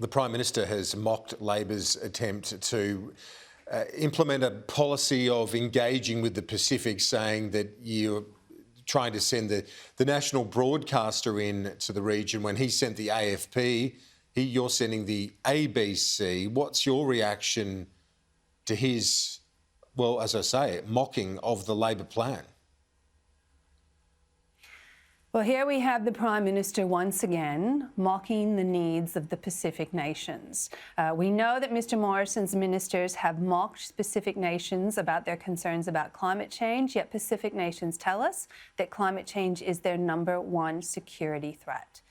The Prime Minister has mocked Labor's attempt to implement a policy of engaging with the Pacific, saying that you're trying to send the national broadcaster in to the region when he sent the AFP. You're sending the ABC. What's your reaction to his, well, as I say, mocking of the Labor plan? Well, here we have the Prime Minister once again mocking the needs of the Pacific nations. We know that Mr Morrison's ministers have mocked Pacific nations about their concerns about climate change, yet Pacific nations tell us that climate change is their #1 security threat.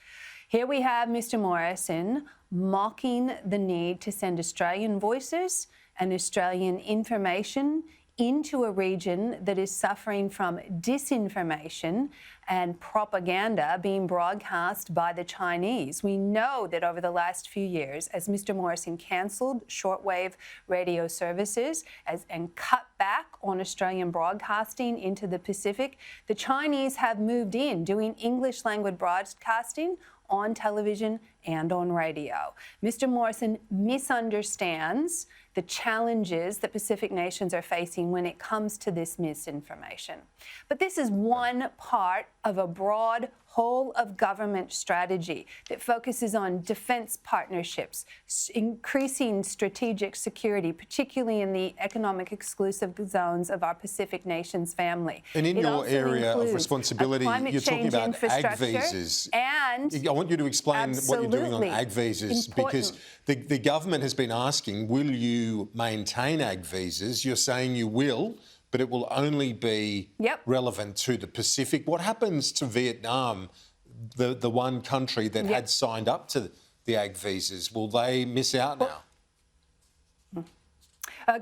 Here we have Mr Morrison mocking the need to send Australian voices and Australian information into a region that is suffering from disinformation and propaganda being broadcast by the Chinese. We know that over the last few years, as Mr Morrison cancelled shortwave radio services and cut back on Australian broadcasting into the Pacific, the Chinese have moved in doing English language broadcasting on television and on radio. Mr Morrison misunderstands the challenges that Pacific nations are facing when it comes to this misinformation. But this is one part of a broad whole of government strategy that focuses on defence partnerships, increasing strategic security, particularly in the economic exclusive zones of our Pacific nations family. And in your area of responsibility, you're talking about ag visas. And I want you to explain what you're doing on ag visas, because the government has been asking, will you maintain ag visas? You're saying you will, but it will only be relevant to the Pacific. What happens to Vietnam, the one country that had signed up to the ag visas? Will they miss out now?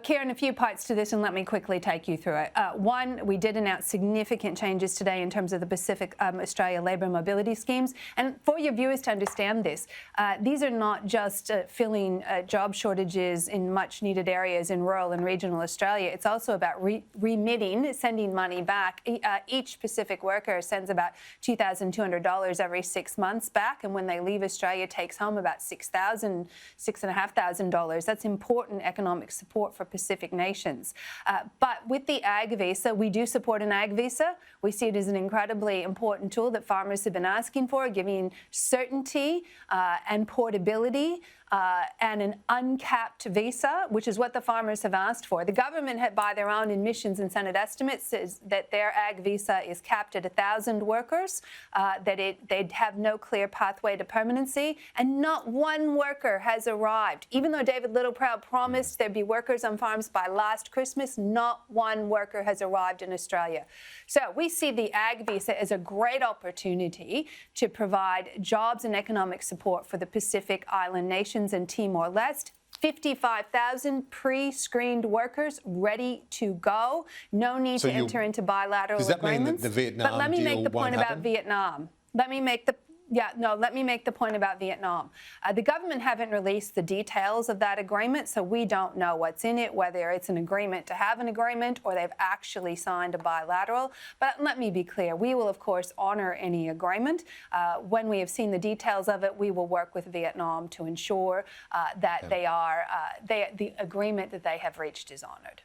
Kieran, a few parts to this, and let me quickly take you through it. One, we did announce significant changes today in terms of the Pacific Australia labour mobility schemes. And for your viewers to understand this, these are not just filling job shortages in much needed areas in rural and regional Australia. It's also about remitting, sending money back. Each Pacific worker sends about $2,200 every 6 months back, and when they leave Australia, takes home about $6,000, $6,500. That's important economic support for Pacific nations. But with the ag visa, we do support an ag visa. We see it as an incredibly important tool that farmers have been asking for, giving certainty and portability and an uncapped visa, which is what the farmers have asked for. The government, by their own admissions and Senate estimates, says that their ag visa is capped at 1,000 workers, that they'd have no clear pathway to permanency, and not one worker has arrived. Even though David Littleproud promised there'd be workers on farms by last Christmas, not one worker has arrived in Australia. So we see the ag visa as a great opportunity to provide jobs and economic support for the Pacific Island nations and Timor-Leste. 55,000 pre-screened workers ready to go. No need to enter into bilateral agreements. Does that mean that the Vietnam deal won't happen? But let me make the point about Vietnam. Let me make the point about Vietnam. The government haven't released the details of that agreement, so we don't know what's in it, whether it's an agreement to have an agreement or they've actually signed a bilateral. But let me be clear, we will, of course, honour any agreement. When we have seen the details of it, we will work with Vietnam to ensure that the agreement that they have reached is honoured.